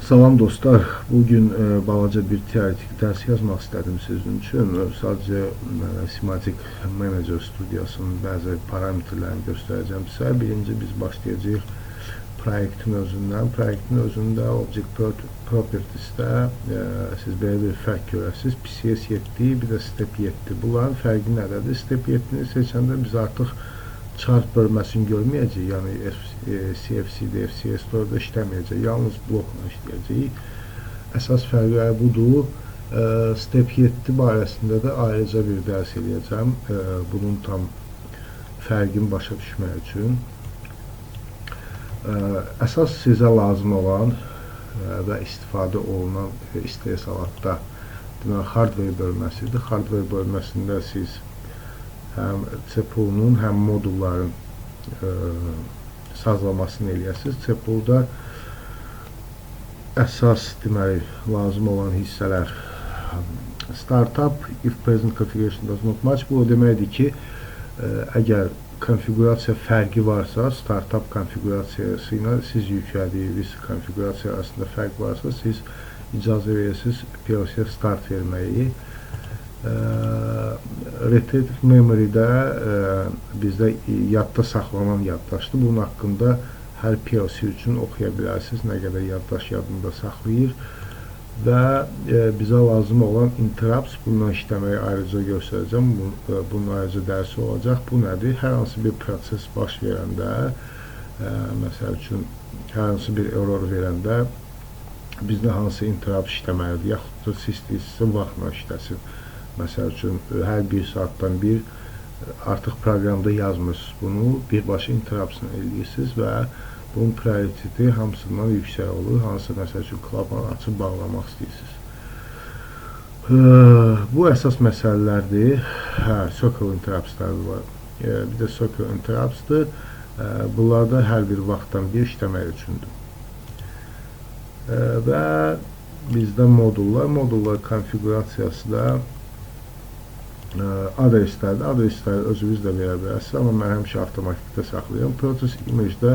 Salam dostlar, bugün balaca bir teoretik dərs yazmaq istədim sizin üçün. Sadəcə Simatic Manager studiyasının bəzi parametrlərini göstərəcəm sizə. Birinci biz başlayacağıq proyektin özündən. Proyektin özündə Object Properties'də siz belə bir fərq görəsiniz. PCS 7, bir də Step 7. Bunların fərqi nədədir? Step 7'ni seçəndə biz artıq chart bölməsini görməyəcək, yəni CFC'də, FCS4'də işləməyəcək, yalnız blokla işləyəcək. Əsas fərqləri budur. Step 7 barəsində də ayrıca bir dərs eləyəcəm, bunun tam fərqini başa düşmək üçün. Əsas sizə lazım olan və istifadə olunan istehsalatda hardware bölməsidir. Hardware bölməsində siz həm CPU'nun, həm modulların sazlamasını eləyəsiniz. CPU'da əsas deməli lazım olan hissələr startup, if present configuration does not match. Bu o deməkdir ki, əgər konfigurasiya fərqi varsa, startup konfigurasiyası ilə siz yüklədiyiniz konfigurasiya arasında fərq varsa, siz icazə verirsiniz PLC-yə start verməyi. Retentive Memory'də bizdə yadda saxlanan yaddaşdır. Bunun haqqında hər PLC üçün oxuya bilərsiniz, nə qədər yaddaş yadında saxlayır. Və bizə lazım olan interrupts, bununla işləməyi ayrıca göstərəcəm. Bunun ayrıca dərsi olacaq. Bu nədir? Hər hansı bir proses baş verəndə, məsəl üçün, hər hansı bir error verəndə bizdə hansı interrupt işləməlidir, yaxud da siz istəyirsinizsə vaxtla işləsin. Məsəl üçün, hər bir saatdan bir artıq proqramda yazmırsınız bunu, birbaşa interruptsını eləyirsiniz və bunun prioriteti hamısından yüksək olur. Hansı, məsəl üçün, klapanı açıb bağlamaq istəyirsiniz. Bu əsas məsələlərdir. Circle interruptsları var. Bir də circle interruptsdır. Bunlarda hər bir vaxtdan bir işləmək üçündür. Və bizdə modullar konfigurasiyası da adreslərdir. Adresləri özünüz də verə bilərsiniz, amma mən həmişə avtomatikdə saxlayıram. Process image-də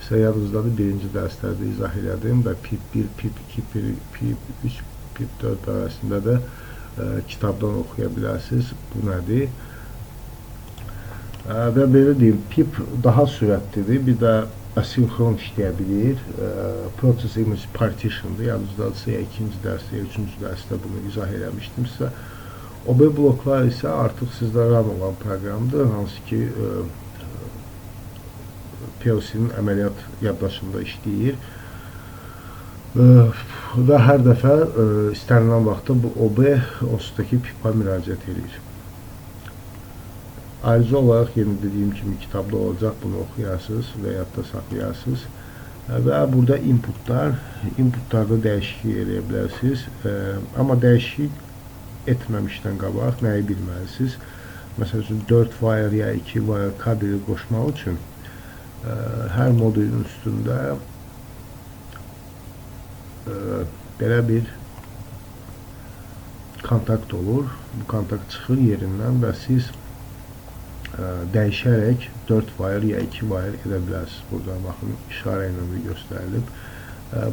sizə yadınızdadır, birinci dərslərdə izah elədim və PIP 1, PIP 2, PIP 3, PIP 4 arasında da kitabdan oxuya bilərsiniz. Bu nədir? Və belə deyim, PIP daha sürətlidir, bir də asinxron işləyə bilir. Process image partition'dır, yadınızdadırsa ikinci dərsdə, üçüncü dərsdə bunu izah eləmişdim sizə. OB bloklar isə artıq sizdə RAM olan proqramdır, hansı ki PLC-nin əməliyyat yaddaşında işləyir və hər dəfə istənilən vaxtda bu OB onsudakı PIP-a müraciət edir. Ayrıca olaraq, yeni dediyim kimi kitabda olacaq, bunu oxuyarsınız və yadda saxlayarsınız və burada inputlarda dəyişiklik eləyə bilərsiniz, amma dəyişiklik etməmişdən qabaq nəyi bilməlisiniz? Məsəl üçün 4 wire ya 2 wire kabeli qoşmaq üçün hər modulun üstündə belə bir kontakt olur. Bu kontakt çıxır yerindən və siz dəyişərək 4 wire ya 2 wire edə bilərsiniz. Burada baxın, işarə ilə də göstərilib.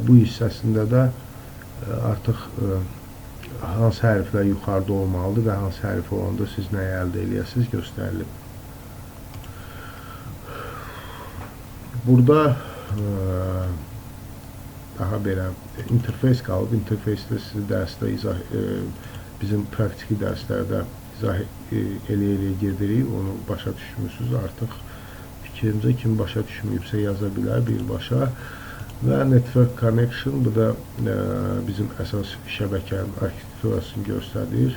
Bu hissəsində də artıq hansı hərflər yuxarıda olmalıdır və hansı hərf olanda siz nəyi əldə eləyəsiniz göstərilib. Burada daha belə interfeys qalıb. İnterfeysdə sizi dərsdə bizim praktiki dərslərdə izah eləyə girdirik. Onu başa düşmüsünüz artıq. Fikrimcə kim başa düşməyibsə yaza bilər birbaşa. Və network connection, bu da bizim əsas şəbəkənin arxitekturasını göstərir.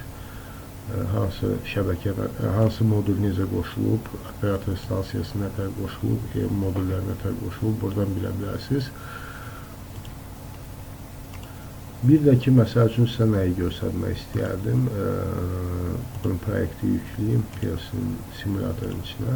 Hansı modul necə qoşulub, operator stansiyası nətər qoşulub, modullər nətər qoşulub, buradan bilə bilərsiniz. Bir də ki, məsəl üçün sizə nəyi göstərmək istəyərdim. Bunun proyekti yükləyim PLC-nin simülatorun içinə.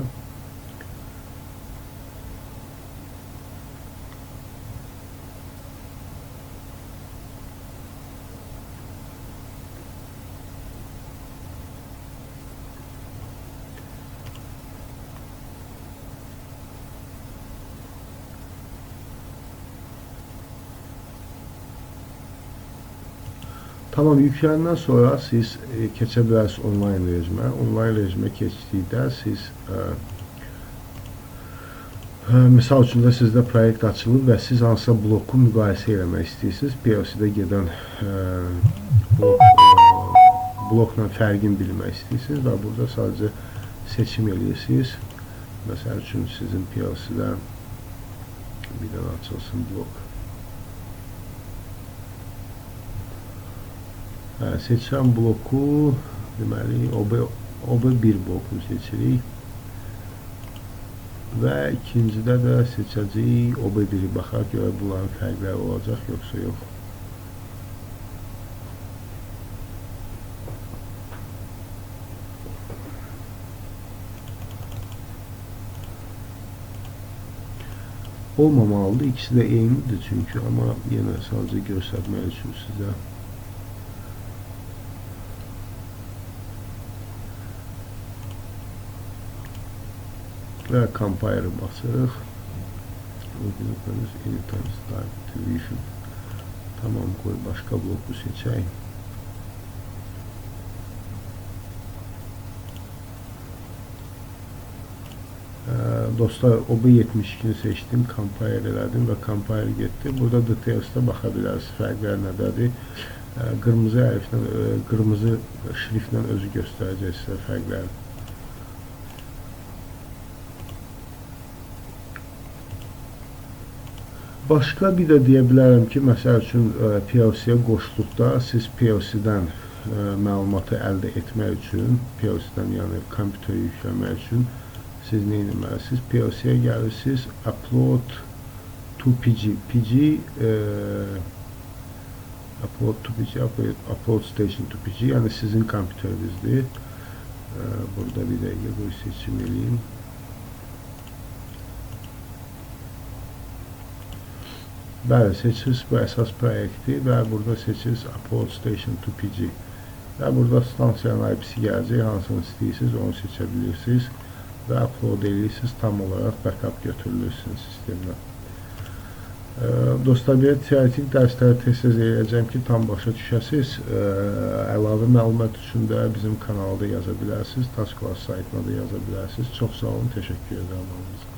Tamam, yüklendikdən sonra siz keçə bilərsiniz onlayn rejimə. Onlayn rejimə keçdikdə siz misal üçün də sizdə proyekt açılıb və siz hansısa bloku müqayisə eləmək istəyirsiniz. PLC-də gedən blokla fərqini bilmək istəyirsiniz və burada sadəcə seçim eləyirsiniz. Məsəl üçün sizin PLC-də bir dənə açılsın blok. Seçilən bloku deməli OB1 blokunu seçirik. Və ikincidə də seçəcəyik OB1-i, baxaq görə bunların fərqləri olacaq yoxsa yox. Olmamalıdır, ikisi də eynidir çünki, amma yenə sadəcə göstərmək üçün sizə. Və compile basırıq. Tamam, qoy başqa bloku seçək. Dostlar, OB72-ni seçdim, compile elədim və compile getdi. Burada details'da baxa bilərsiniz, fərqlər nədədir. Qırmızı hərflə, qırmızı şriftlə özü göstərəcək sizə fərqləri. Başqa bir də deyə bilərəm ki, məsəl üçün PLC-yə qoşduqda siz PLC-dən məlumatı əldə etmək üçün, PLC-dən yəni kompüterə yükləmək üçün siz nə etməlisiniz? PLC-yə gəlirsiniz, upload to PG. Upload station to PG, yəni sizin kompüterinizdir. Burada bir dəqiqə qoy seçim eləyim. Bəli, seçirsiniz bu əsas proyekti və burada seçirsiniz Upload Station to PG. Və burada stansiyanın IP-si gələcək, hansını istəyirsiniz, onu seçə bilirsiniz və upload edirsiniz, tam olaraq backup götürülürsünüz sistemdən. Dostlar, belə teoretik dərsləri tez-tez eləyəcəm ki, tam başa düşəsiniz. Əlavə məlumat üçün də bizim kanalda yaza bilərsiniz, TaskClass saytına da yaza bilərsiniz. Çox sağ olun, təşəkkür edirəm.